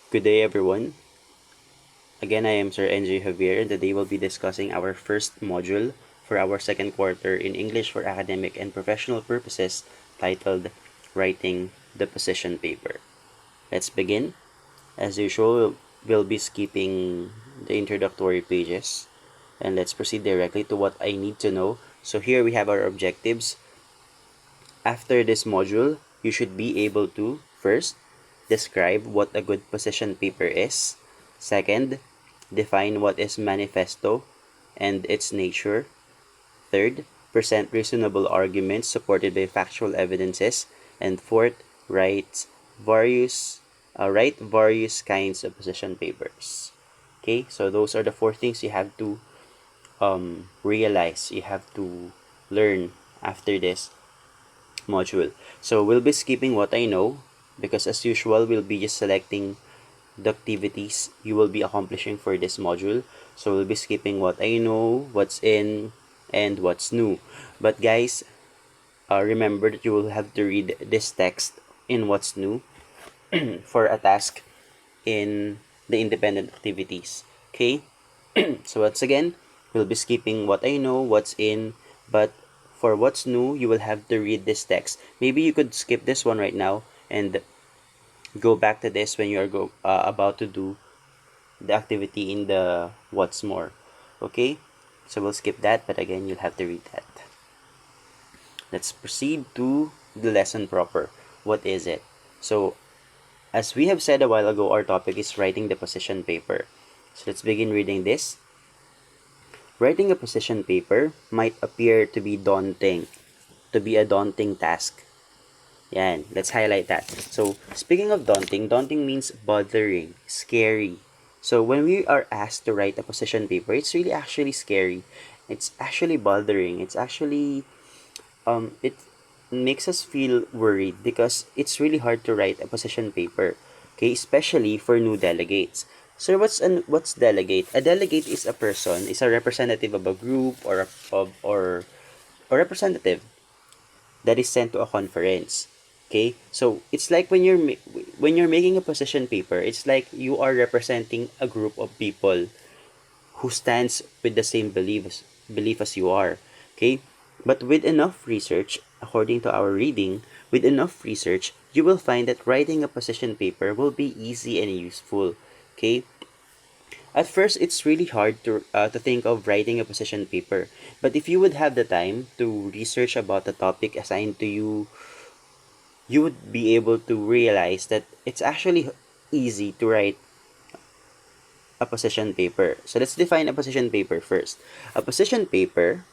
Good day, everyone. Again, I am Sir NJ Javier, and today we'll be discussing our first module for our second quarter in English for academic and professional purposes, titled Writing the Position Paper. Let's begin. As usual, we'll be skipping the introductory pages, and let's proceed directly to what I need to know. So here we have our objectives. After this module, you should be able to, first, describe what a good position paper is. Second, define what is manifesto and its nature. Third, present reasonable arguments supported by factual evidences. And fourth, write various kinds of position papers. Okay, so those are the four things you have to realize, you have to learn after this module. So we'll be skipping what I know because as usual we'll be just selecting the activities you will be accomplishing for this module. So we'll be skipping what I know, what's in, and what's new. But guys, remember that you will have to read this text in what's new for a task in the independent activities. Okay? So once again, we'll be skipping what I know, what's in, but for what's new, you will have to read this text. Maybe you could skip this one right now and go back to this when you are about to do the activity in the what's more. Okay? So we'll skip that, but again, you'll have to read that. Let's proceed to the lesson proper. What is it? So, as we have said a while ago, our topic is writing the position paper. So let's begin reading this. Writing a position paper might appear to be a daunting task. Yan, let's highlight that. So, speaking of daunting means bothering, scary. So, when we are asked to write a position paper, it's really actually scary. It's actually bothering. It makes us feel worried because it's really hard to write a position paper. Okay, especially for new delegates. So, what's delegate? A delegate is a representative of a group or representative that is sent to a conference. Okay, so it's like when you're making a position paper, it's like you are representing a group of people who stands with the same belief as you are. Okay, but with enough research, according to our reading, with enough research, you will find that writing a position paper will be easy and useful. Okay, at first, it's really hard to think of writing a position paper. But if you would have the time to research about the topic assigned to you, you would be able to realize that it's actually easy to write a position paper. So let's define a position paper first. A position paper,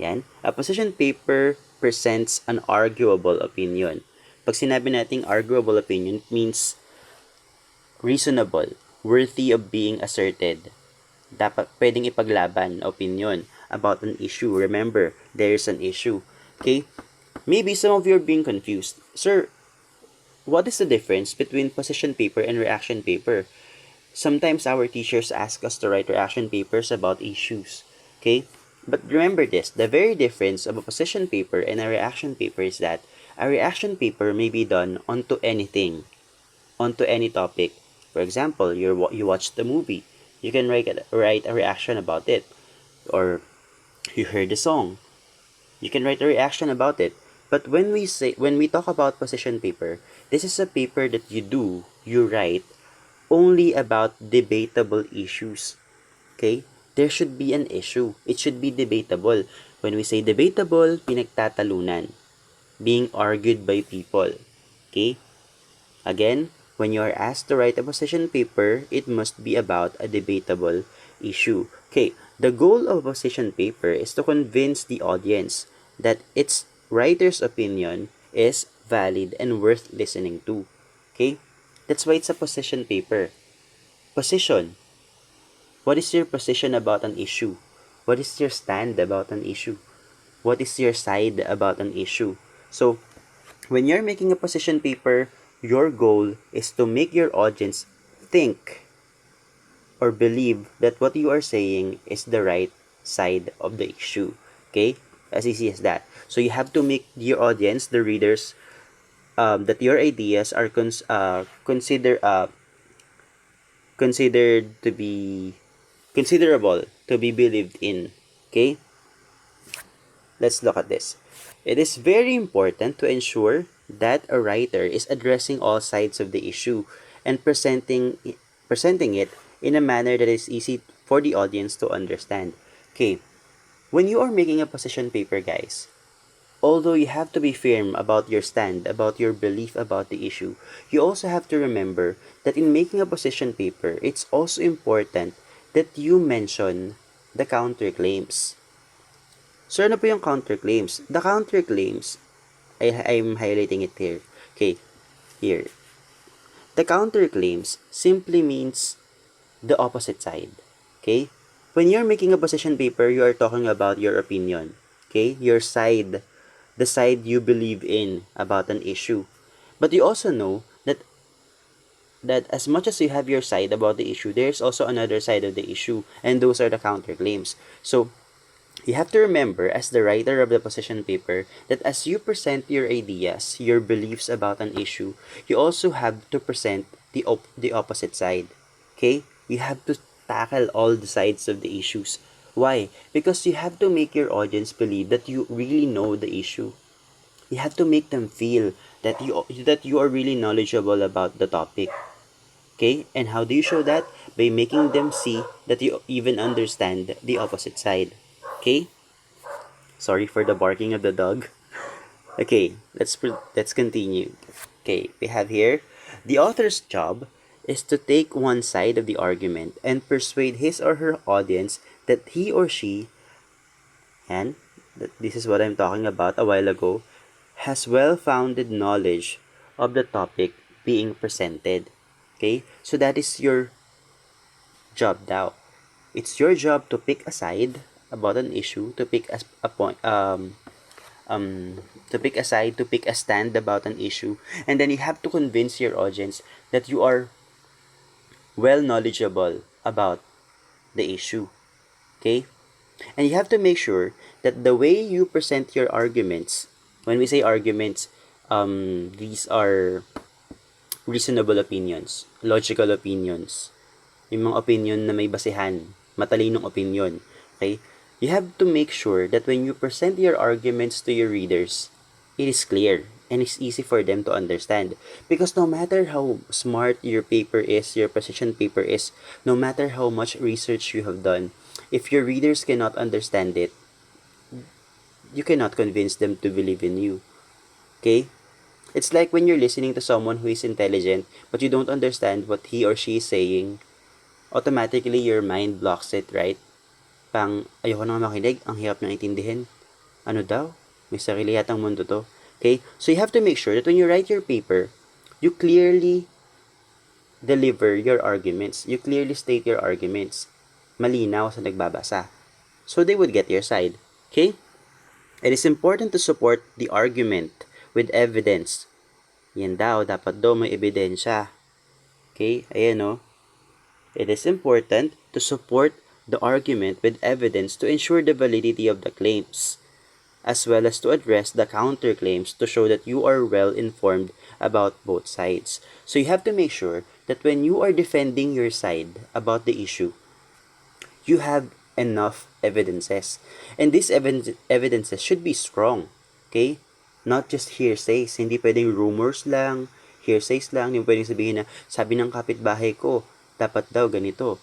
a position paper presents an arguable opinion. Pag sinabi nating arguable opinion, it means reasonable, worthy of being asserted. Dapat pwedeng ipaglaban na opinion about an issue. Remember, there's an issue. Okay? Maybe some of you are being confused. Sir, what is the difference between position paper and reaction paper? Sometimes our teachers ask us to write reaction papers about issues. Okay? But remember this, the very difference of a position paper and a reaction paper is that a reaction paper may be done onto anything, onto any topic. For example, you watched the movie. You can write a reaction about it. Or you heard the song. You can write a reaction about it. But when we talk about position paper, this is a paper that you write only about debatable issues. Okay? There should be an issue. It should be debatable. When we say debatable, pinagtatalunan. Being argued by people. Okay? Again, when you are asked to write a position paper, it must be about a debatable issue. Okay, the goal of a position paper is to convince the audience that its writer's opinion is valid and worth listening to. Okay, that's why it's a position paper. Position. What is your position about an issue? What is your stand about an issue? What is your side about an issue? So, when you're making a position paper, your goal is to make your audience think or believe that what you are saying is the right side of the issue. Okay? As easy as that. So you have to make your audience, the readers, that your ideas are considered to be considerable to be believed in. Okay, let's look at this. It is very important to ensure that a writer is addressing all sides of the issue and presenting it in a manner that is easy for the audience to understand. Okay, when you are making a position paper, guys, although you have to be firm about your stand, about your belief about the issue, you also have to remember that in making a position paper, it's also important that you mention the counterclaims. So, ano po yung counterclaims? The counterclaims, I'm highlighting it here. Okay, here. The counterclaims simply means the opposite side. Okay? When you're making a position paper, you are talking about your opinion. Okay? Your side, the side you believe in about an issue. But you also know that as much as you have your side about the issue, there's also another side of the issue, and those are the counterclaims. So, you have to remember, as the writer of the position paper, that as you present your ideas, your beliefs about an issue, you also have to present the opposite side. Okay? You have to tackle all the sides of the issues. Why? Because you have to make your audience believe that you really know the issue. You have to make them feel that you are really knowledgeable about the topic. Okay? And how do you show that? By making them see that you even understand the opposite side. Okay? Sorry for the barking of the dog. Okay, let's continue. Okay, we have here the author's job is to take one side of the argument and persuade his or her audience that he or she, and this is what I'm talking about a while ago, has well-founded knowledge of the topic being presented. Okay, so that is your job now. It's your job to pick a side about an issue, to pick a point, to pick a side, to pick a stand about an issue, and then you have to convince your audience that you are well knowledgeable about the issue. Okay? And you have to make sure that the way you present your arguments, when we say arguments, these are reasonable opinions, logical opinions, yung mga opinion na may basehan, matalinong opinion. Okay? You have to make sure that when you present your arguments to your readers, it is clear and it's easy for them to understand. Because no matter how smart your paper is, your position paper is, no matter how much research you have done, if your readers cannot understand it, you cannot convince them to believe in you. Okay? It's like when you're listening to someone who is intelligent, but you don't understand what he or she is saying, automatically your mind blocks it, right? Pang, ayoko na makinig, ang hirap nang intindihin. Ano daw? May sarili yatang mundo to. Okay? So you have to make sure that when you write your paper, you clearly deliver your arguments. You clearly state your arguments. Malinaw sa nagbabasa. So they would get your side. Okay? It is important to support the argument with evidence. Yan daw, dapat daw may ebidensya. Okay? Ayan o. It is important to support the argument with evidence to ensure the validity of the claims, as well as to address the counterclaims to show that you are well informed about both sides. So you have to make sure that when you are defending your side about the issue, you have enough evidences. And these evidences should be strong. Okay? Not just hearsays. Hindi pwedeng rumors lang, hearsays lang. Hindi pwedeng sabihin na, sabi ng kapitbahay ko, dapat daw ganito.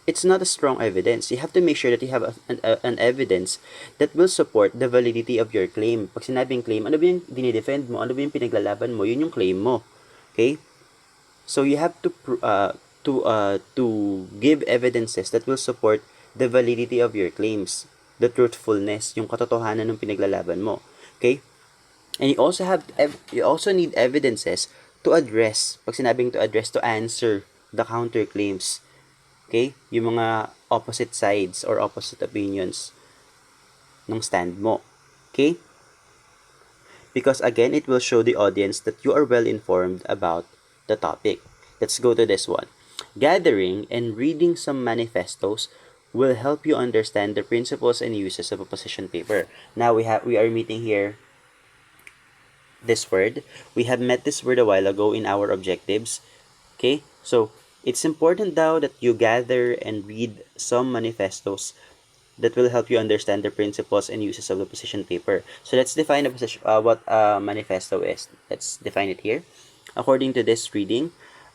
It's not a strong evidence. You have to make sure that you have an evidence that will support the validity of your claim. Pag sinabing claim, ano ba yung dinidefend mo? Ano ba yung pinaglalaban mo? Yun yung claim mo. Okay? So you have to give evidences that will support the validity of your claims, the truthfulness, yung katotohanan ng pinaglalaban mo. Okay? And you also need evidences to address, pag sinabing to address, to answer the counterclaims. Okay? Yung mga opposite sides or opposite opinions ng stand mo. Okay? Because again, it will show the audience that you are well informed about the topic. Let's go to this one. Gathering and reading some manifestos will help you understand the principles and uses of a position paper. Now we are meeting here this word. We have met this word a while ago in our objectives. Okay? So, it's important daw that you gather and read some manifestos that will help you understand the principles and uses of the position paper. So let's define what a manifesto is. Let's define it here. According to this reading,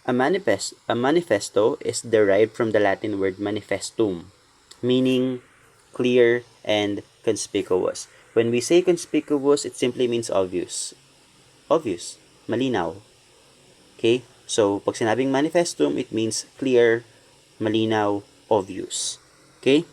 a manifesto is derived from the Latin word manifestum, meaning clear and conspicuous. When we say conspicuous, it simply means obvious. Obvious. Malinaw. Okay? So, pag sinabing manifestum, it means clear, malinaw, obvious. Okay?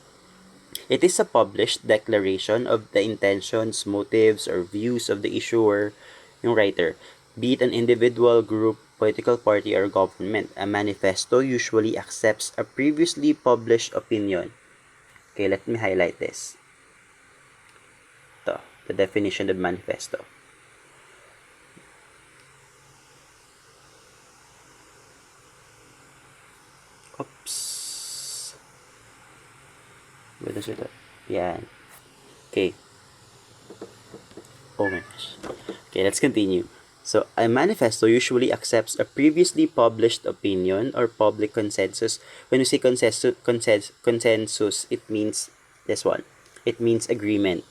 It is a published declaration of the intentions, motives, or views of the issuer, yung writer, be it an individual, group, political party, or government. A manifesto usually accepts a previously published opinion. Okay, let me highlight this. Ito, the definition of manifesto. Oops. What is it? Yan. Okay. Oh my gosh. Okay, let's continue. So, a manifesto usually accepts a previously published opinion or public consensus. When we say consensus, it means this one. It means agreement.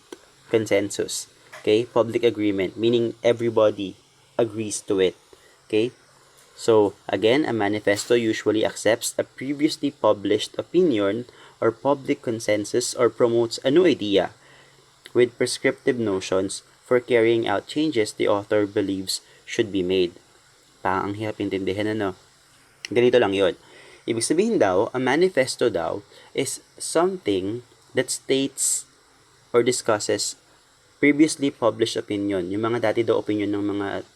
Consensus. Okay? Public agreement, meaning everybody agrees to it. Okay? So, again, a manifesto usually accepts a previously published opinion or public consensus or promotes a new idea with prescriptive notions for carrying out changes the author believes should be made. Ang hirap intindihan, ano? Ganito lang yon. Ibig sabihin daw, a manifesto daw is something that states or discusses previously published opinion. Yung mga dati daw opinion ng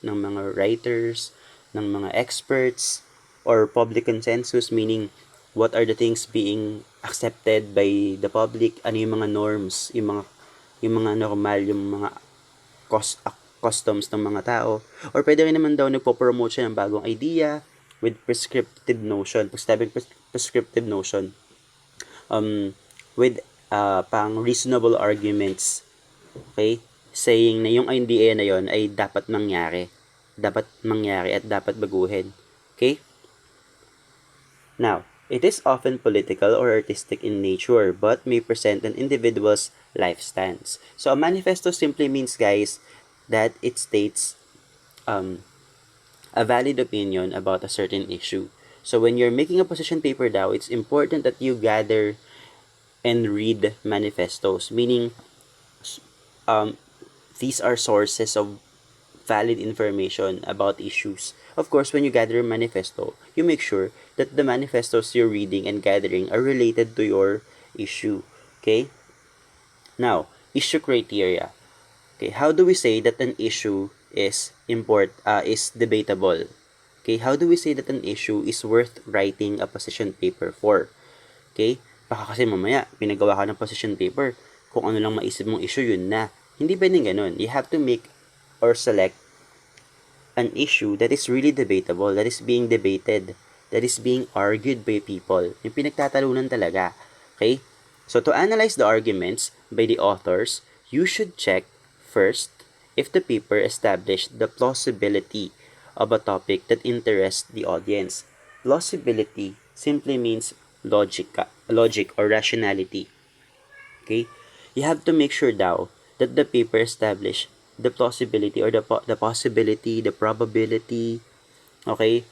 mga writers, ng mga experts, or public consensus, meaning what are the things being accepted by the public, ano yung mga norms, yung mga normal, yung mga customs ng mga tao. Or pwede rin naman daw nagpo-promote siya ng bagong idea with prescriptive notion. Pag sabing prescriptive notion, with pang reasonable arguments, okay, saying na yung idea na yon ay dapat mangyari at dapat baguhin. Okay? Now, it is often political or artistic in nature but may present an individual's life stance. So, a manifesto simply means, guys, that it states a valid opinion about a certain issue. So, when you're making a position paper daw, it's important that you gather and read manifestos, meaning these are sources of valid information about issues. Of course, when you gather a manifesto, you make sure that the manifestos you're reading and gathering are related to your issue. Okay? Now, issue criteria. Okay, how do we say that an issue is debatable? Okay, how do we say that an issue is worth writing a position paper for? Okay? Baka kasi mamaya, pinagawa ka ng position paper, kung ano lang maisip mong issue, yun na. Hindi pwedeng ganun. You have to make or select an issue that is really debatable, that is being debated, that is being argued by people. Yung pinagtatalunan talaga. Okay? So, to analyze the arguments by the authors, you should check first if the paper established the plausibility of a topic that interests the audience. Plausibility simply means logic or rationality. Okay? You have to make sure daw that the paper established the plausibility or the possibility, the probability, okay,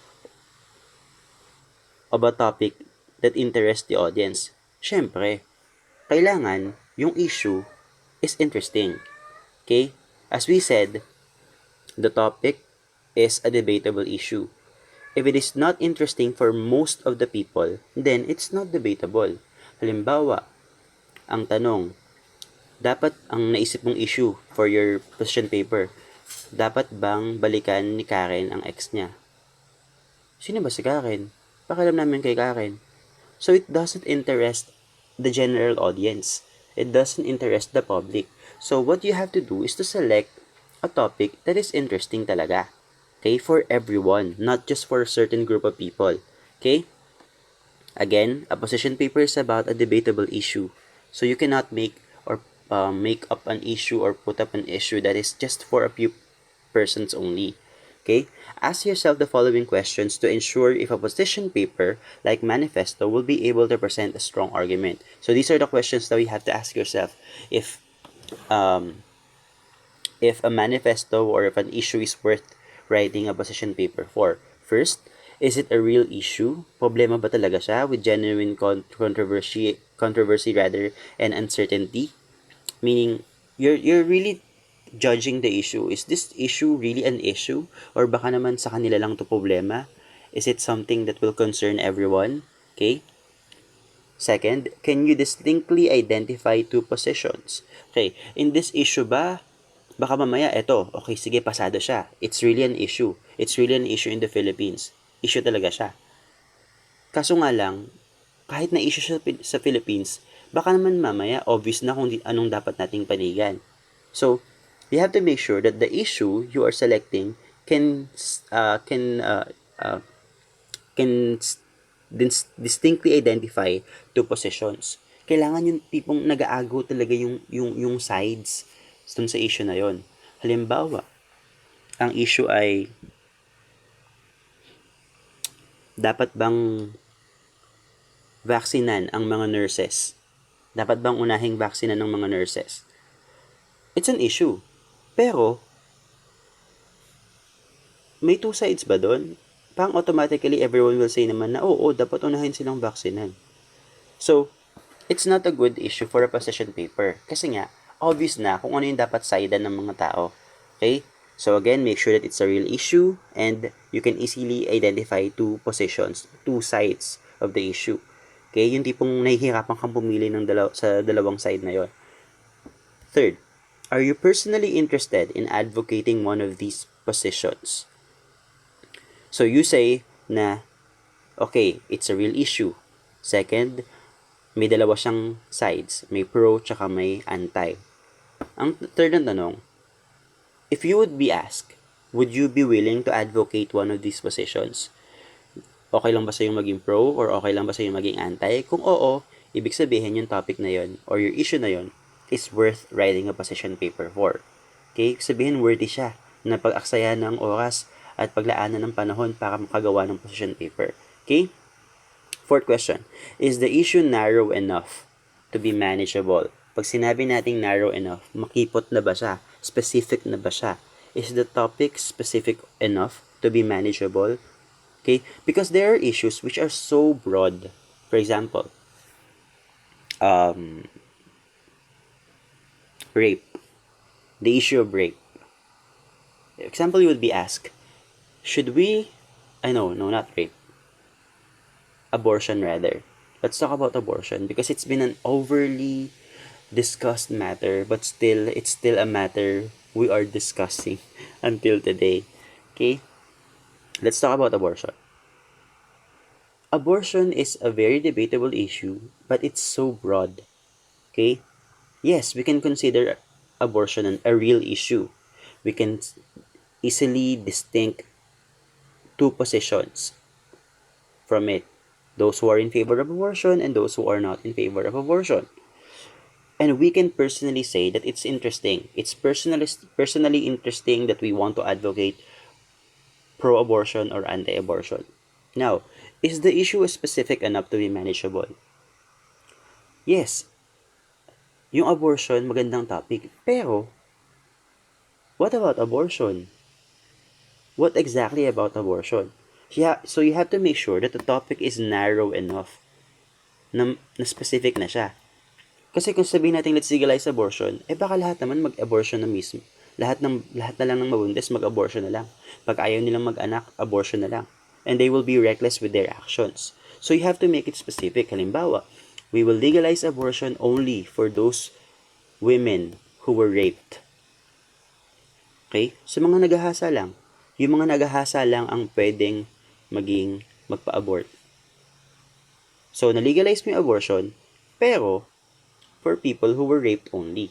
of a topic that interests the audience. Syempre, kailangan yung issue is interesting. Okay? As we said, the topic is a debatable issue. If it is not interesting for most of the people, then it's not debatable. Halimbawa, ang tanong, dapat ang naisip mong issue for your position paper, dapat bang balikan ni Karen ang ex niya? Sino ba si Karen? Pakialam namin kay Karen. So it doesn't interest the general audience. It doesn't interest the public. So what you have to do is to select a topic that is interesting talaga. Okay? For everyone, not just for a certain group of people. Okay? Again, a position paper is about a debatable issue. So you cannot make up an issue or put up an issue that is just for a few persons only. Okay? Ask yourself the following questions to ensure if a position paper like manifesto will be able to present a strong argument. So these are the questions that you have to ask yourself um, if a manifesto or if an issue is worth writing a position paper for. First, is it a real issue? Problema ba talaga siya with genuine controversy rather and uncertainty? Meaning, you're really judging the issue. Is this issue really an issue? Or baka naman sa kanila lang to problema? Is it something that will concern everyone? Okay? Second, can you distinctly identify two positions? Okay, in this issue ba, baka mamaya, eto, okay, sige, pasado siya. It's really an issue. It's really an issue in the Philippines. Issue talaga siya. Kaso nga lang, kahit na issue siya sa Philippines, baka naman mamaya, obvious na kung anong dapat nating panigan. So, you have to make sure that the issue you are selecting can uh, can uh, uh, can distinctly identify two positions. Kailangan yung tipong nag-aago talaga yung sides dun sa issue na yon. Halimbawa, ang issue ay dapat bang vaksinan ang mga nurses? Dapat bang unahing vaksinan ng mga nurses? It's an issue. Pero, may two sides ba doon? Pang automatically everyone will say naman na oo, dapat unahin silang vaksinan. So, it's not a good issue for a position paper. Kasi nga, obvious na kung ano yung dapat sidean ng mga tao. Okay? So again, make sure that it's a real issue and you can easily identify two positions, two sides of the issue. Okay? Yung tipong nahihirapan kang pumili ng sa dalawang side na yon. Third, are you personally interested in advocating one of these positions? So you say na, okay, it's a real issue. Second, may dalawa siyang sides. May pro tsaka may anti. Ang third na tanong, if you would be asked, would you be willing to advocate one of these positions? Okay lang ba sa'yo maging pro or okay lang ba sa'yo maging anti? Kung oo, ibig sabihin yung topic na yon or your issue na yon is worth writing a position paper for. Okay? Sabihin worthy siya na pag-aksaya ng oras at paglaanan ng panahon para makagawa ng position paper. Okay? Fourth question, is the issue narrow enough to be manageable? Pag sinabi nating narrow enough, makipot na ba siya? Specific na ba siya? Is the topic specific enough to be manageable? Okay? Because there are issues which are so broad. For example, rape. The issue of rape. Example, you would be asked, should we, no, not rape. Abortion rather. Let's talk about abortion because it's been an overly discussed matter, but it's still a matter we are discussing until today. Okay? Let's talk about abortion. Abortion is a very debatable issue, but it's so broad. Okay? Yes, we can consider abortion a real issue. We can easily distinct two positions from it. Those who are in favor of abortion and those who are not in favor of abortion. And we can personally say that it's interesting. It's personally interesting that we want to advocate pro-abortion or anti-abortion. Now, is the issue specific enough to be manageable? Yes. Yung abortion, magandang topic. Pero, what about abortion? What exactly about abortion? So you have to make sure that the topic is narrow enough na specific na siya. Kasi kung sabihin natin let's legalize abortion, baka lahat naman mag-abortion na mismo. Lahat na lang ng mabuntis mag-abortion na lang. Pag ayaw nilang mag-anak, abortion na lang. And they will be reckless with their actions. So you have to make it specific. Halimbawa, we will legalize abortion only for those women who were raped. Okay? So mga nagahasa lang. Yung mga nagahasa lang ang pwedeng magpa-abort. So, na-legalize mo yung abortion, pero for people who were raped only.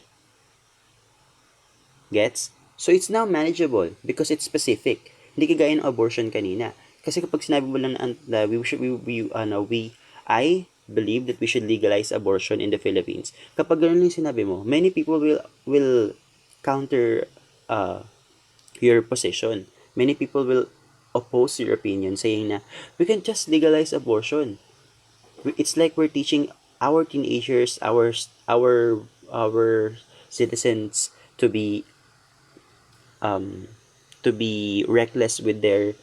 Gets? So, it's now manageable because it's specific. Hindi kagaya ng abortion kanina. Kasi kapag sinabi mo lang na I believe that we should legalize abortion in the Philippines. Kapag ganun yung sinabi mo, many people will counter your position. Many people will oppose your opinion saying na we can just legalize abortion. It's like we're teaching our teenagers, our citizens um to be reckless with their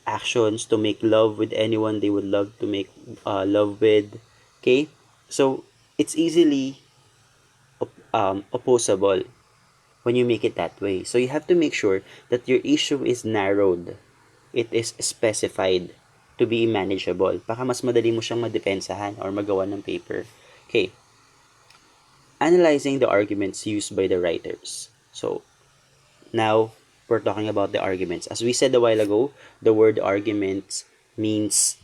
actions, to make love with anyone they would love to make love with. Okay? So it's easily opposable when you make it that way. So you have to make sure that your issue is narrowed. It is specified to be manageable. Baka mas madali mo siyang madepensahan or magawa ng paper. Okay. Analyzing the arguments used by the writers. So, now, we're talking about the arguments. As we said a while ago, the word arguments means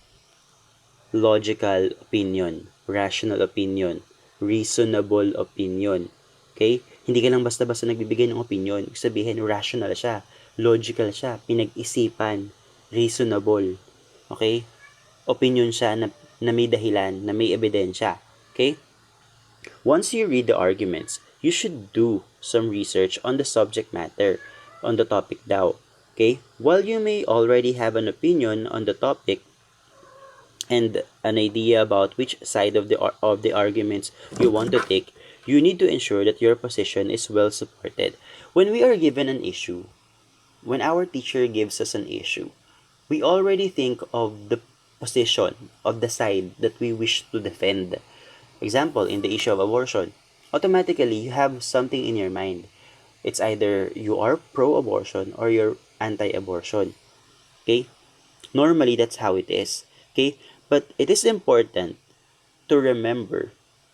logical opinion, rational opinion, reasonable opinion. Okay? Hindi ka lang basta-basta nagbibigay ng opinion. Ibig sabihin, rational siya, logical siya, pinag-isipan, reasonable. Okay? Opinion siya na may dahilan, na may ebidensya. Okay? Once you read the arguments, you should do some research on the subject matter, on the topic daw. Okay? While you may already have an opinion on the topic and an idea about which side of the arguments you want to take, you need to ensure that your position is well supported. When we are given an issue, when our teacher gives us an issue, we already think of the position of the side that we wish to defend. Example, in the issue of abortion, automatically you have something in your mind. It's either you are pro-abortion or you're anti-abortion. Okay? Normally, that's how it is. Okay? But it is important to remember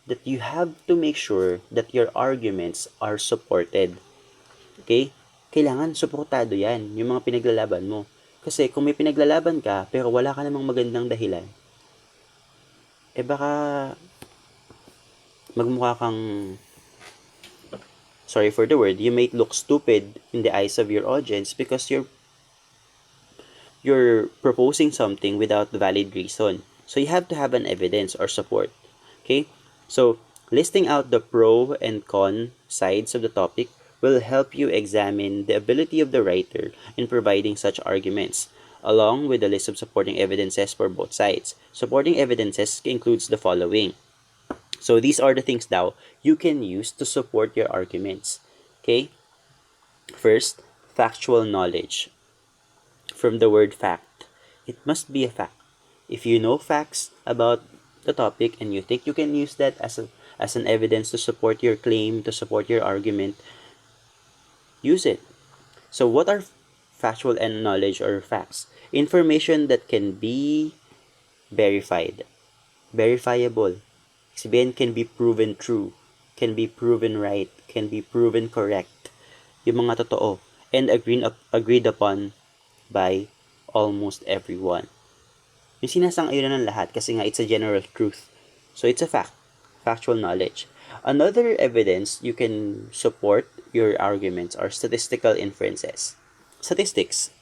that you have to make sure that your arguments are supported. Okay? Kailangan suportado yan, yung mga pinaglalaban mo. Kasi kung may pinaglalaban ka, pero wala ka namang magandang dahilan, baka magmukha kang, sorry for the word, you might look stupid in the eyes of your audience because you're proposing something without valid reason. So you have to have an evidence or support. Okay? So listing out the pro and con sides of the topic will help you examine the ability of the writer in providing such arguments, along with a list of supporting evidences for both sides. Supporting evidences includes the following. So these are the things now you can use to support your arguments. Okay? First, factual knowledge. From the word fact, it must be a fact. If you know facts about the topic and you think you can use that as an evidence to support your claim, to support your argument, use it. So what are factual and knowledge or facts? Information that can be verified, verifiable. Sabihin, can be proven true, can be proven right, can be proven correct. Yung mga totoo and agreed upon by almost everyone. Yung sinasang-ayunan ng lahat kasi nga it's a general truth. So it's a fact, factual knowledge. Another evidence you can support your arguments are statistical inferences. Statistics.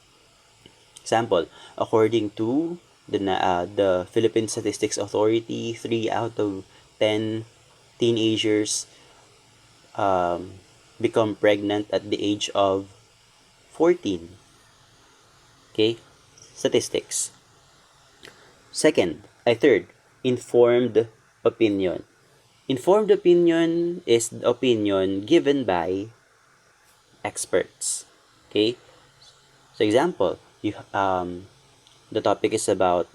Example, according to the Philippine Statistics Authority, 3 out of 10 teenagers become pregnant at the age of 14. Okay? Statistics. Third, informed opinion. Informed opinion is the opinion given by experts. Okay? So example, the topic is about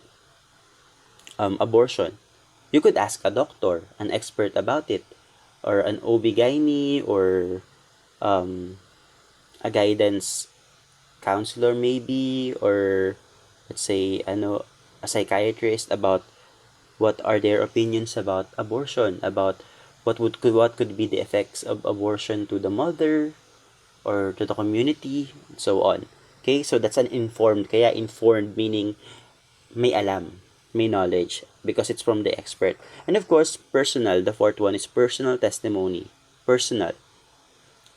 abortion. You could ask a doctor, an expert about it, or an OB-GYN or a guidance counselor maybe, or let's say a psychiatrist about what are their opinions about abortion, about what could be the effects of abortion to the mother or to the community, and so on. Okay, so that's an informed. Kaya informed meaning may alam, may knowledge, because it's from the expert. And of course, personal. The fourth one is personal testimony. Personal,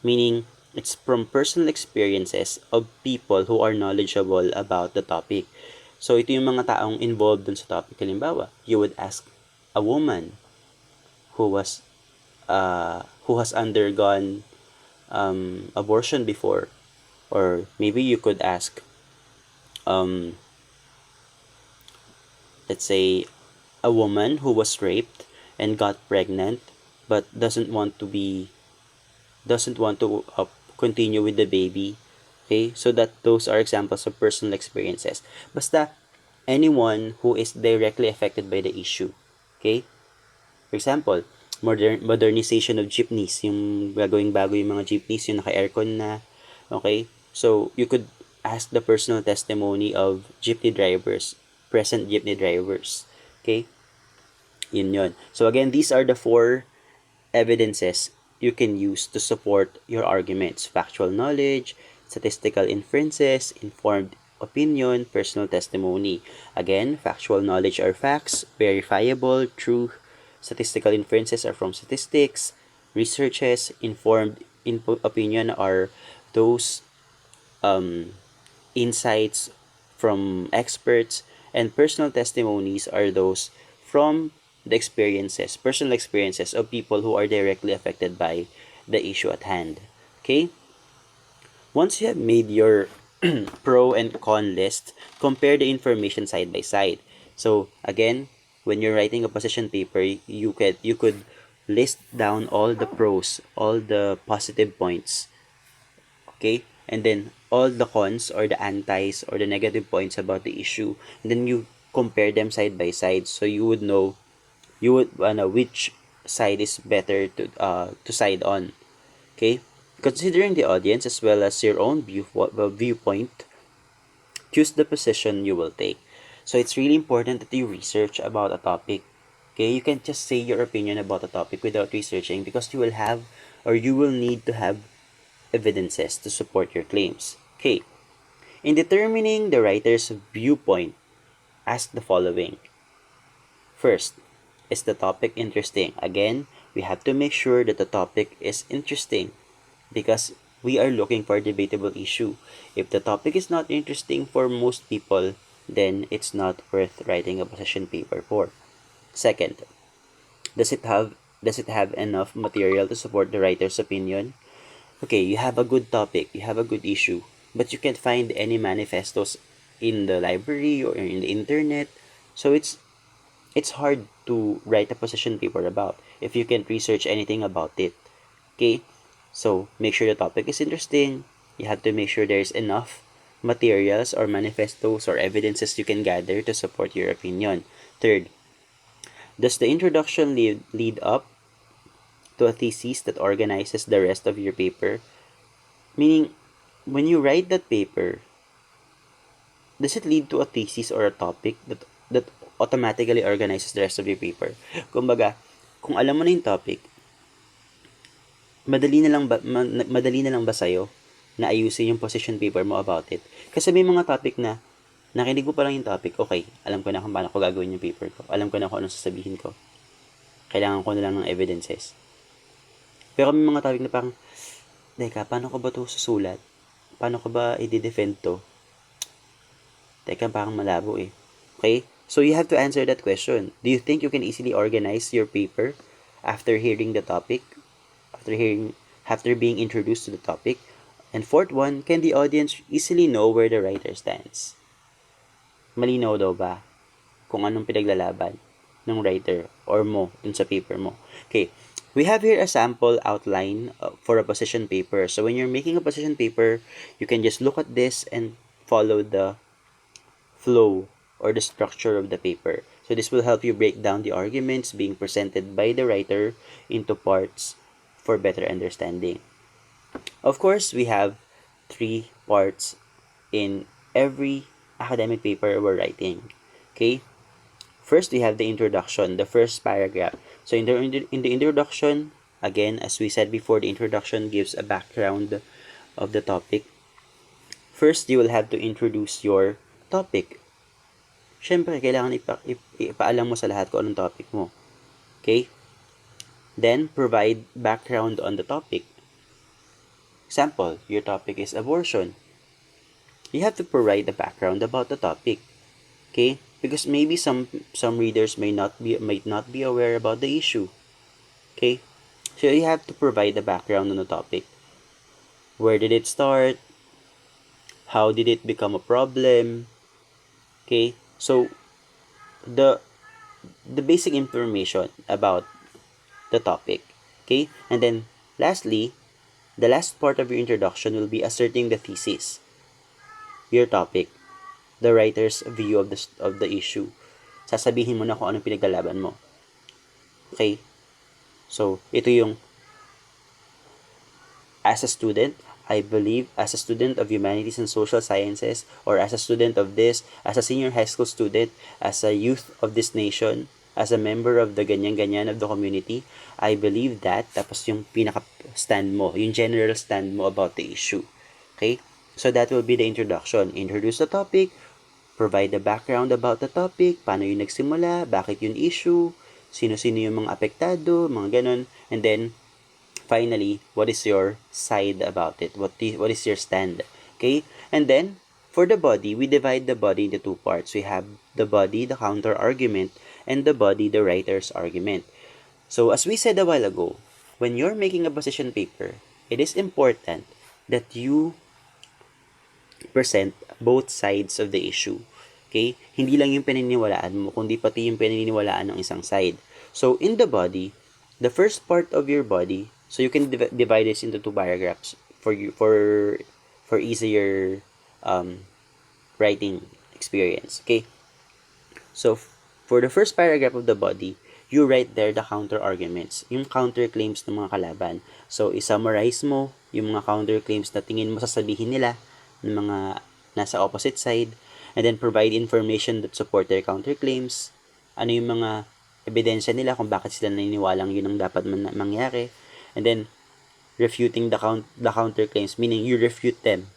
meaning it's from personal experiences of people who are knowledgeable about the topic. So, ito yung mga taong involved dun sa topic. Halimbawa, you would ask a woman who has undergone abortion before, Or maybe you could ask, um, let's say, a woman who was raped and got pregnant but doesn't want to continue with the baby. Okay, so that those are examples of personal experiences. Basta anyone who is directly affected by the issue. Okay, for example, modernization of jeepneys, yung gagawing bago yung mga jeepneys, yung naka-aircon na. Okay, so you could ask the personal testimony of jeepney drivers, present jeepney drivers. Okay, yun. So again, these are the four evidences you can use to support your arguments: factual knowledge, statistical inferences, informed opinion, personal testimony. Again, factual knowledge are facts, verifiable, true. Statistical inferences are from statistics. Researches, informed opinion are those insights from experts, and personal testimonies are those from the experiences, personal experiences of people who are directly affected by the issue at hand. Okay? Once you have made your pro and con list, compare the information side by side. So again, when you're writing a position paper, you could list down all the pros, all the positive points, okay, and then all the cons or the antis or the negative points about the issue, and then you compare them side by side, so you would know, which side is better to side on. Okay, considering the audience as well as your own viewpoint, choose the position you will take. So it's really important that you research about a topic. Okay, you can't just say your opinion about a topic without researching, because you will need to have evidences to support your claims. Okay, in determining the writer's viewpoint, ask the following. First, is the topic interesting? Again, we have to make sure that the topic is interesting, because we are looking for a debatable issue. If the topic is not interesting for most people, then it's not worth writing a position paper for. Second, does it have enough material to support the writer's opinion? Okay, you have a good topic, you have a good issue, but you can't find any manifestos in the library or in the internet. So it's hard to write a position paper about if you can't research anything about it. Okay? So make sure the topic is interesting. You have to make sure there's enough materials or manifestos or evidences you can gather to support your opinion. Third, does the introduction lead up to a thesis that organizes the rest of your paper? Meaning, when you write that paper, does it lead to a thesis or a topic that automatically organizes the rest of your paper? Kumbaga, kung alam mo na yung topic, madali na lang ba sa'yo na ayusin yung position paper mo about it? Kasi may mga topic na nakinig mo pa lang yung topic, okay, alam ko na kung paano ko gagawin yung paper ko. Alam ko na kung anong sasabihin ko. Kailangan ko na lang ng evidences. Pero may mga topic na parang, teka, paano ko ba ito susulat? Paano ko ba i-defend to? Teka, parang malabo eh. Okay? So you have to answer that question. Do you think you can easily organize your paper after hearing the topic? After being introduced to the topic? And fourth one, can the audience easily know where the writer stands? Malinaw daw ba kung anong pinaglalaban ng writer or mo dun sa paper mo? Okay, we have here a sample outline for a position paper. So when you're making a position paper, you can just look at this and follow the flow or the structure of the paper. So this will help you break down the arguments being presented by the writer into parts for better understanding. Of course, we have 3 parts in every academic paper we're writing. Okay? First, we have the introduction, the first paragraph. So in the introduction, again, as we said before, the introduction gives a background of the topic. First, you will have to introduce your topic. Siyempre, kailangan ipaalam mo sa lahat kung anong topic mo. Okay? Then, provide background on the topic. Example, your topic is abortion. You have to provide the background about the topic. Okay? Because maybe some readers might not be aware about the issue. Okay? So you have to provide the background on the topic. Where did it start? How did it become a problem? Okay, so the basic information about the topic. Okay, and then lastly, the last part of your introduction will be asserting the thesis, your topic, the writer's view of the issue. Sasabihin mo na kung anong pinaglalaban mo. Okay? So, ito yung as a student, I believe, as a student of humanities and social sciences, or as a student of this, as a senior high school student, as a youth of this nation, as a member of the ganyan-ganyan of the community, I believe that, tapos yung pinaka-stand mo, yung general stand mo about the issue. Okay? So that will be the introduction. Introduce the topic, provide the background about the topic, paano yung nagsimula, bakit yung issue, sino-sino yung mga apektado, mga ganun, and then, finally, what is your side about it? What is your stand? Okay? And then, for the body, we divide the body into two parts. We have the body, the counter argument, and the body, the writer's argument. So, as we said a while ago, when you're making a position paper, it is important that you present both sides of the issue. Okay? Hindi lang yung pininiwalaan mo, kundi pati yung pininiwalaan ng isang side. So, in the body, the first part of your body, so you can divide this into two paragraphs for easier writing experience. Okay? So, for the first paragraph of the body, you write there the counter arguments, yung counter claims ng mga kalaban. So, i-summarize mo yung mga counter claims na tingin mo sasabihin nila ng mga nasa opposite side, and then provide information that support their counter claims. Ano yung mga ebidensya nila kung bakit sila naniniwalang yun ang dapat mangyari, and then refuting the counter claims, meaning you refute them.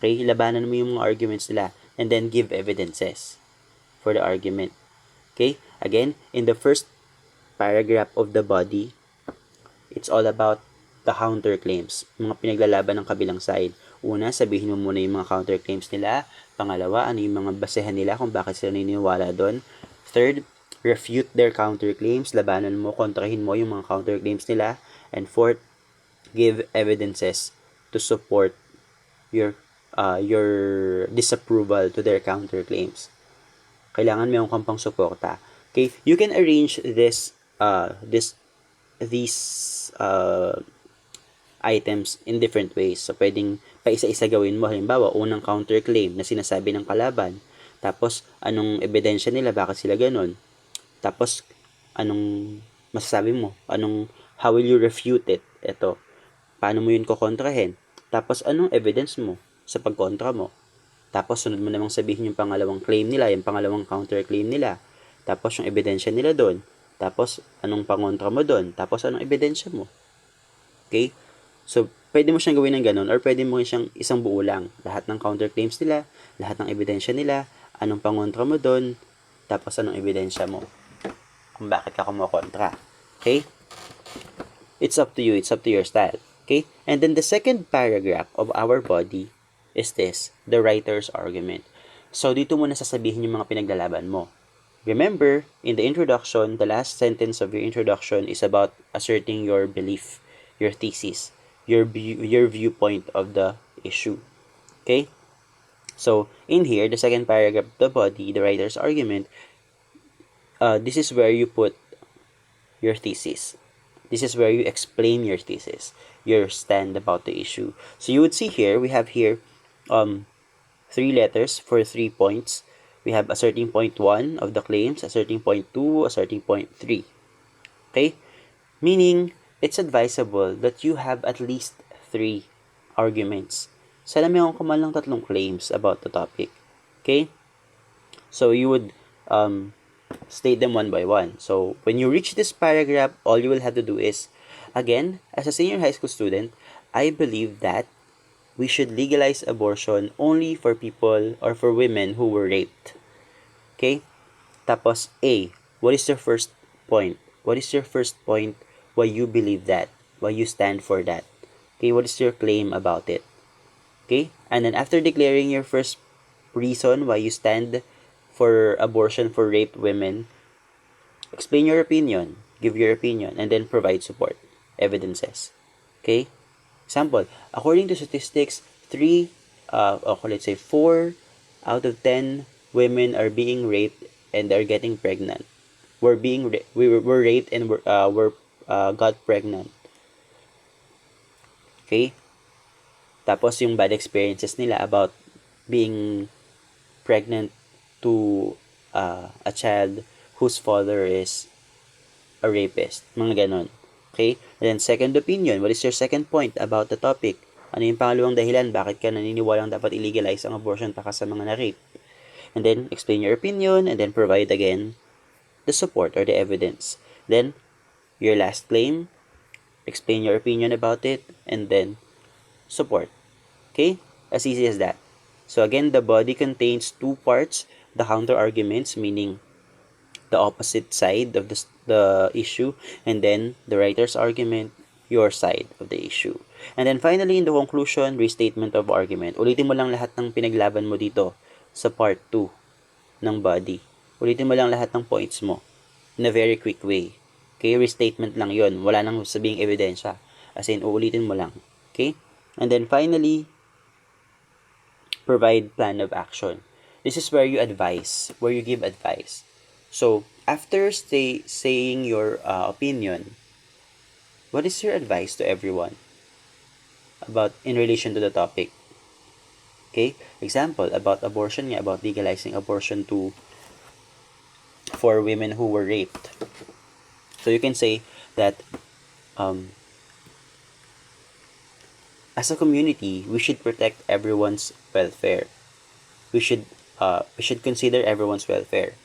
Okay, labanan mo yung mga arguments nila, and then give evidences for the argument. Okay, again, in the first paragraph of the body, it's all about the counterclaims, mga pinaglalaban ng kabilang side. Una, sabihin mo muna yung mga counterclaims nila. Pangalawa, ano yung mga basehan nila kung bakit sila naniniwala doon. Third, refute their counterclaims. Labanan mo, kontrahin mo yung mga counterclaims nila. And fourth, give evidences to support your disapproval to their counterclaims. Kailangan mayroon kang pang suporta. Okay, you can arrange these items in different ways. So, pwedeng paisa-isa gawin mo. Halimbawa, unang counterclaim na sinasabi ng kalaban. Tapos, anong ebidensya nila, bakit sila ganun. Tapos, anong masasabi mo? How will you refute it? Ito, paano mo yun kukontrahin? Tapos, anong evidence mo sa pagkontra mo? Tapos, sunod mo namang sabihin yung pangalawang claim nila, yung pangalawang counterclaim nila. Tapos, yung ebidensya nila doon. Tapos, anong pangontra mo doon? Tapos, anong ebidensya mo? Okay? So, pwede mo siyang gawin ng ganun, or pwede mo siyang isang buo lang. Lahat ng counterclaims nila, lahat ng ebidensya nila, anong pangontra mo doon, tapos anong ebidensya mo kung bakit ka kumokontra. Okay? It's up to you. It's up to your style. Okay? And then the second paragraph of our body is this, the writer's argument. So, dito mo na sasabihin yung mga pinaglalaban mo. Remember, in the introduction, the last sentence of your introduction is about asserting your belief, your thesis, your viewpoint of the issue. Okay? So, in here, the second paragraph of the body, the writer's argument, this is where you put your thesis. This is where you explain your thesis, your stand about the issue. So, you would see here, we have here 3 letters for 3 points. We have asserting point 1 of the claims, asserting point 2, asserting point 3. Okay? Meaning, it's advisable that you have at least 3 arguments. Sana mayroon ka man lang 3 claims about the topic. Okay? So, you would state them one by one. So, when you reach this paragraph, all you will have to do is, again, as a senior high school student, I believe that we should legalize abortion only for people or for women who were raped. Okay? Tapos, A, what is your first point? What is your first point why you believe that? Why you stand for that? Okay, what is your claim about it? Okay? And then after declaring your first reason why you stand for abortion for raped women, explain your opinion, give your opinion, and then provide support, evidences. Okay? Example, according to statistics, 3 okay, let's say 4 out of 10 women are being raped and are getting pregnant. We were raped and got pregnant. Okay? Tapos yung bad experiences nila about being pregnant to a child whose father is a rapist. Mga ganon. Okay? And then second opinion. What is your second point about the topic? Ano yung pangalawang dahilan? Bakit ka naniniwalang dapat illegalize ang abortion para sa mga na-rape? And then explain your opinion and then provide again the support or the evidence. Then your last claim, explain your opinion about it and then support. Okay? As easy as that. So again, the body contains two parts, the counter arguments, meaning the opposite side of the issue, and then the writer's argument, your side of the issue. And then finally, in the conclusion, restatement of argument. Ulitin mo lang lahat ng pinaglaban mo dito sa part 2 ng body. Ulitin mo lang lahat ng points mo in a very quick way. Okay, restatement lang yon. Wala nang sabing ebidensya. As in, uulitin mo lang. Okay? And then finally, provide plan of action. This is where you advise, where you give advice. So, after saying your opinion, what is your advice to everyone about in relation to the topic? Okay? Example, about abortion, about legalizing abortion for women who were raped. So, you can say that as a community, we should protect everyone's welfare. We should consider everyone's welfare.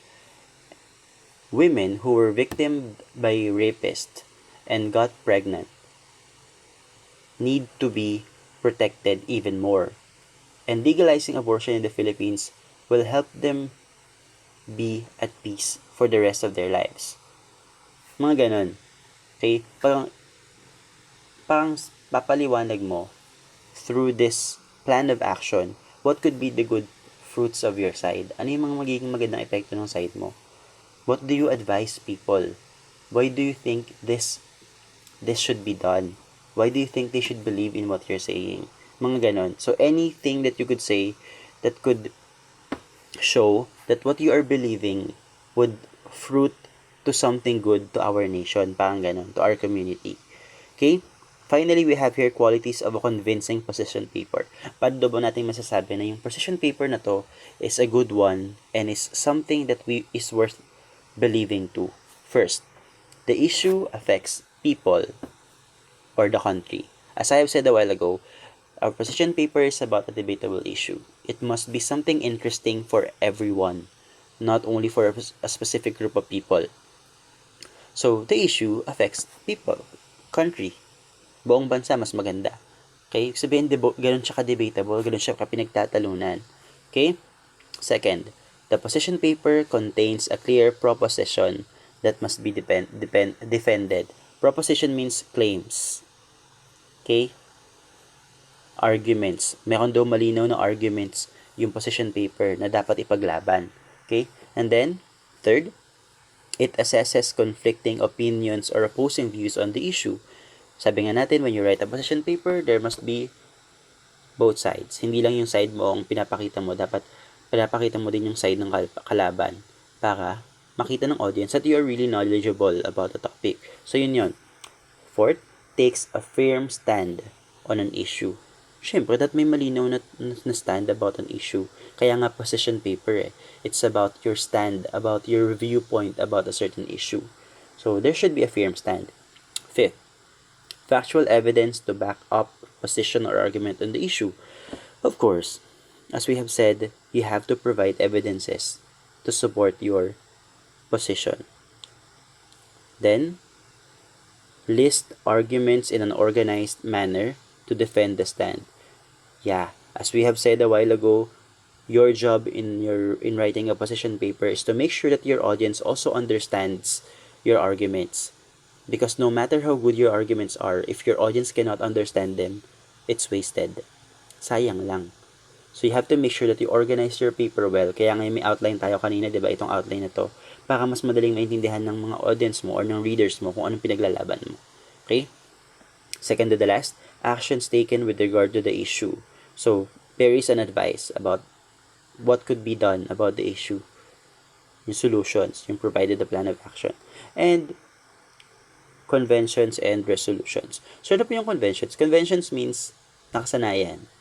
Women who were victimed by rapists and got pregnant need to be protected even more. And legalizing abortion in the Philippines will help them be at peace for the rest of their lives. Mga ganon. Okay? Parang papaliwanag mo through this plan of action what could be the good fruits of your side. Ano yung mga magiging magandang epekto ng side mo? What do you advise people? Why do you think this should be done? Why do you think they should believe in what you're saying? Mga ganon. So anything that you could say that could show that what you are believing would fruit to something good to our nation, parang ganon, to our community. Okay? Finally, we have here qualities of a convincing position paper. Paano ba natin masasabi na yung position paper na to is a good one and is something that is worth believing to? First, the issue affects people or the country. As I have said a while ago, our position paper is about a debatable issue. It must be something interesting for everyone, not only for a specific group of people. So, the issue affects people, country, buong bansa mas maganda. Okay? Sabihin, ganun siya ka-debatable, ganun siya ka-pinagtatalunan. Okay? Second, the position paper contains a clear proposition that must be defended. Proposition means claims. Okay? Arguments. Meron daw malinaw na arguments yung position paper na dapat ipaglaban. Okay? And then, third, it assesses conflicting opinions or opposing views on the issue. Sabi nga natin, when you write a position paper, there must be both sides. Hindi lang yung side mo ang pinapakita mo. Dapat pinapakita mo din yung side ng kalaban para makita ng audience that you are really knowledgeable about the topic. So, yun. Fourth, takes a firm stand on an issue. Siyempre, that may malinaw na stand about an issue. Kaya nga position paper eh. It's about your stand, about your viewpoint about a certain issue. So, there should be a firm stand. Fifth, factual evidence to back up position or argument on the issue. Of course, as we have said, you have to provide evidences to support your position. Then, list arguments in an organized manner to defend the stand. Yeah, as we have said a while ago, your job in writing a position paper is to make sure that your audience also understands your arguments. Because no matter how good your arguments are, if your audience cannot understand them, it's wasted. Sayang lang. So you have to make sure that you organize your paper well. Kaya nga may outline tayo kanina, 'di ba? Itong outline na to para mas madaling maintindihan ng mga audience mo or ng readers mo kung anong pinaglalaban mo. Okay? Second to the last, actions taken with regard to the issue. So, there is an advice about what could be done about the issue, yung solutions, yung provided the plan of action, and conventions and resolutions. So, ano po yung conventions? Conventions means nakasanayan,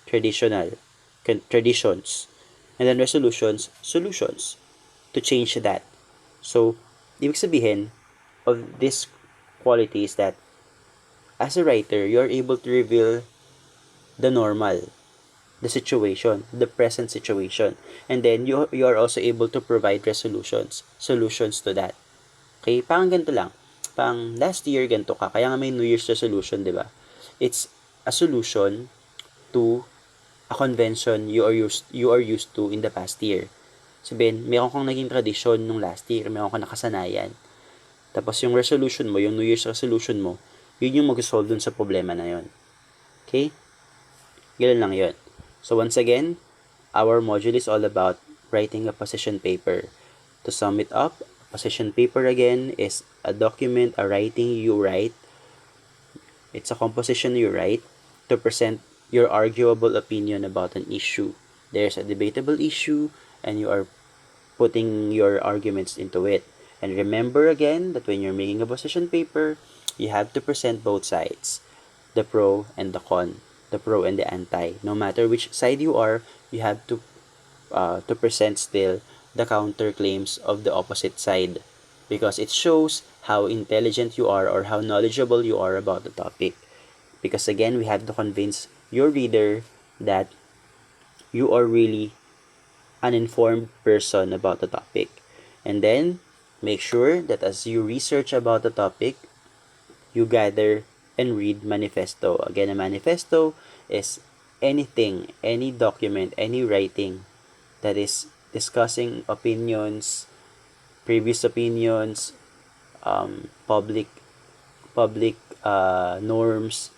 traditional, traditions, and then resolutions, solutions to change that. So, ibig sabihin of this quality is that as a writer, you're able to reveal the normal, the situation, the present situation, and then you are also able to provide resolutions, solutions to that. Okay, parang ganito lang. Pang last year ganito ka, kaya nga may New Year's resolution, 'di ba? It's a solution to a convention you are used to in the past year. Sabihin, meron kang naging tradisyon nung last year, meron kang nakasanayan. Tapos yung resolution mo, yung New Year's resolution mo, yun yung mag-solve dun sa problema na yun. Okay? Ganun lang yun. So once again, our module is all about writing a position paper. To sum it up, position paper again is a document, a writing you write. It's a composition you write to present your arguable opinion about an issue. There's a debatable issue and you are putting your arguments into it. And remember again that when you're making a position paper, you have to present both sides, the pro and the con, the pro and the anti. No matter which side you are, you have to present still the counterclaims of the opposite side, because it shows how intelligent you are or how knowledgeable you are about the topic. Because again, we have to convince your reader that you are really an informed person about the topic. And then, make sure that as you research about the topic, you gather and read manifesto. Again, a manifesto is anything, any document, any writing that is discussing opinions, previous opinions, public norms,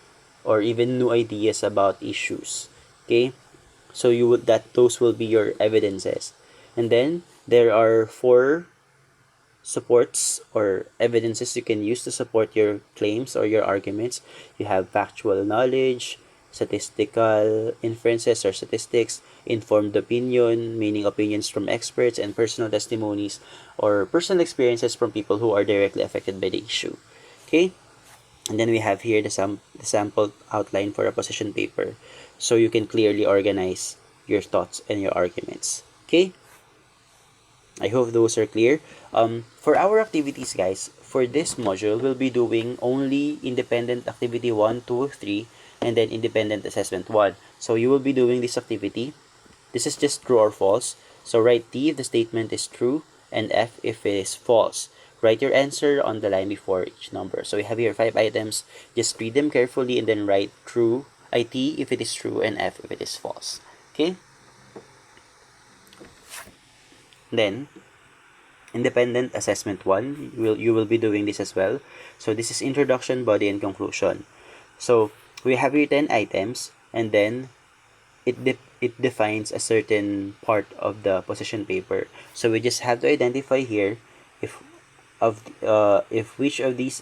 or even new ideas about issues. Okay, so those will be your evidences, and then there are 4 supports or evidences you can use to support your claims or your arguments. You have factual knowledge, statistical inferences or statistics, informed opinion, meaning opinions from experts, and personal testimonies or personal experiences from people who are directly affected by the issue. Okay? And then we have here the sample outline for a position paper, so you can clearly organize your thoughts and your arguments. Okay? I hope those are clear. For our activities, guys, for this module, we'll be doing only independent activity 1, 2, 3, and then independent assessment 1. So you will be doing this activity. This is just true or false. So write T if the statement is true, and F if it is false. Write your answer on the line before each number. So we have here 5 items. Just read them carefully and then write true, T if it is true, and F if it is false. Okay? Then, independent assessment 1, you will be doing this as well. So this is introduction, body, and conclusion. So we have here 10 items, and then it defines a certain part of the position paper. So we just have to identify here if which of these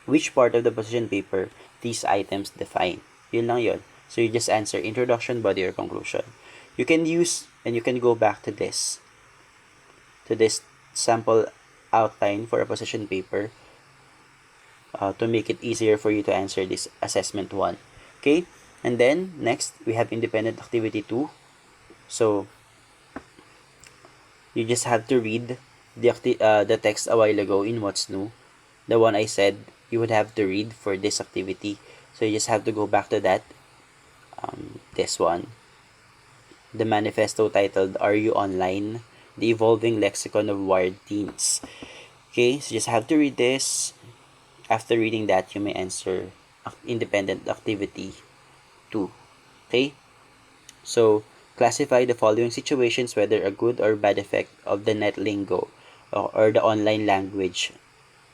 which part of the position paper these items define. Yun lang yun. So you just answer introduction, body, or conclusion. You can use and you can go back to this sample outline for a position paper to make it easier for you to answer this assessment 1. Okay? And then, next, we have independent activity 2. So, you just have to read the text a while ago in What's New. The one I said you would have to read for this activity. So, you just have to go back to that. This one. The manifesto titled, Are You Online? The Evolving Lexicon of Wired Teens. Okay, so just have to read this. After reading that, you may answer independent activity 2. Okay? So, classify the following situations, whether a good or bad effect of the net lingo or the online language,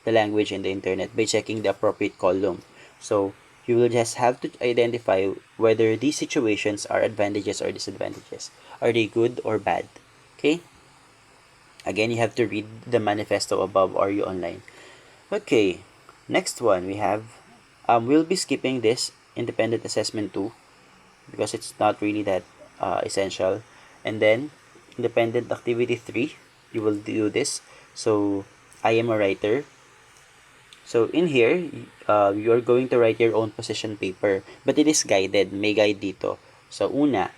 the language in the internet, by checking the appropriate column. So, you will just have to identify whether these situations are advantages or disadvantages. Are they good or bad? Okay? Again, you have to read the manifesto above, Are You Online? Okay, next one we have, we'll be skipping this independent assessment 2. because it's not really that essential. And then independent activity 3, you will do this. So I am a writer. So in here, you are going to write your own position paper, but it is guided. May guide dito. So una,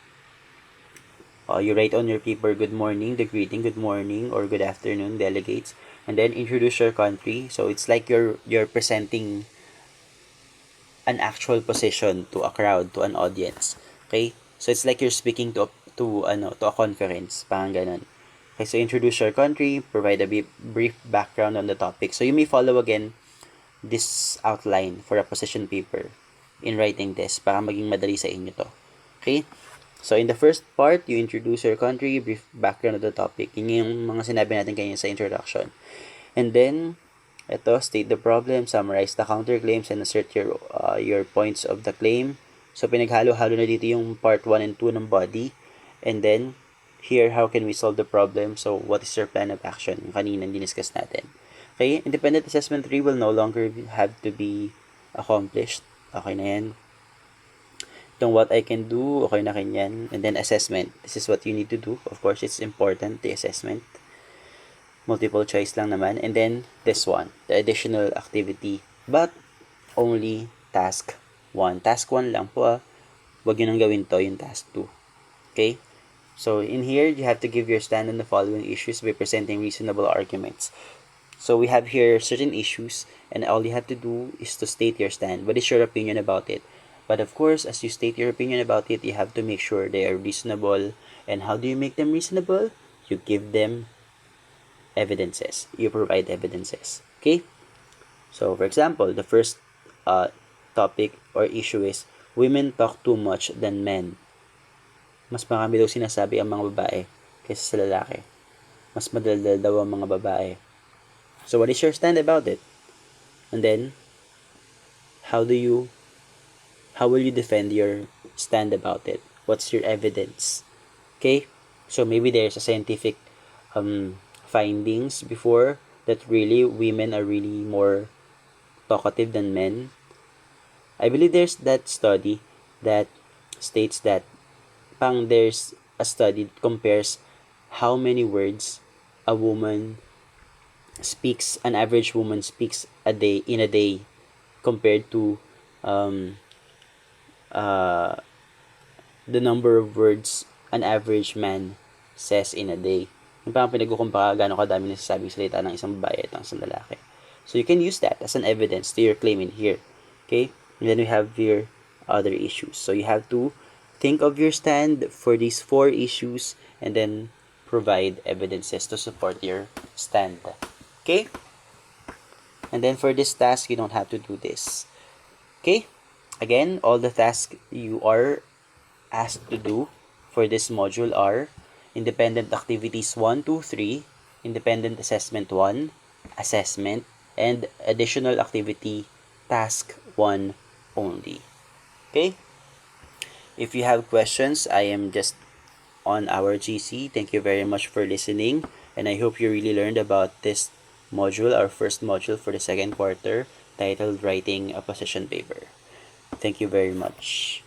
you write on your paper, good morning, the greeting, good morning or good afternoon, delegates, and then introduce your country. So it's like you're presenting an actual position to a crowd, to an audience. Okay? So it's like you're speaking to a conference, parang ganun. Okay, so introduce your country, provide a brief background on the topic. So you may follow again this outline for a position paper in writing this para maging madali sa inyo to. Okay? So in the first part, you introduce your country, brief background of the topic. Yun yung mga sinabi natin kanina sa introduction. And then, ito, state the problem, summarize the counterclaims, and assert your points of the claim. So pinaghalo-halo na dito yung part 1 and 2 ng body. And then, here, how can we solve the problem? So, what is your plan of action? Yung kanina diniscuss natin. Okay, independent assessment 3 will no longer have to be accomplished. Okay na yan. Itong what I can do, okay na kanyan. And then assessment. This is what you need to do. Of course, it's important, the assessment. Multiple choice lang naman. And then, this one, the additional activity. But, only task 1. Task 1 lang po Huwag yun ang gawin to, yung task 2. Okay? So, in here, you have to give your stand on the following issues by presenting reasonable arguments. So, we have here certain issues, and all you have to do is to state your stand. What is your opinion about it? But of course, as you state your opinion about it, you have to make sure they are reasonable. And how do you make them reasonable? You give them evidences. You provide evidences. Okay? So, for example, the first topic or issue is, women talk too much than men. Mas marami daw sinasabi ang mga babae kaysa sa lalaki. Mas madaldal daw ang mga babae. So, what is your stand about it? And then, how will you defend your stand about it? What's your evidence? Okay? So, maybe there's a scientific findings before that really women are really more talkative than men. I believe there's that study that states that there's a study that compares how many words an average woman speaks in a day compared to the number of words an average man says in a day. Yung parang pinag-kukumpara gano'ng kadami nasasabing salita ng isang babae at ng isang lalaki. So you can use that as an evidence to your claim in here. Okay? And then we have your other issues. So you have to think of your stand for these 4 issues and then provide evidences to support your stand. Okay? And then for this task, you don't have to do this. Okay? Again, all the tasks you are asked to do for this module are independent activities 1, 2, 3, independent assessment 1, assessment, and additional activity task 1 only. Okay? If you have questions, I am just on our GC. Thank you very much for listening, and I hope you really learned about this module, our first module for the second quarter, titled Writing a Position Paper. Thank you very much.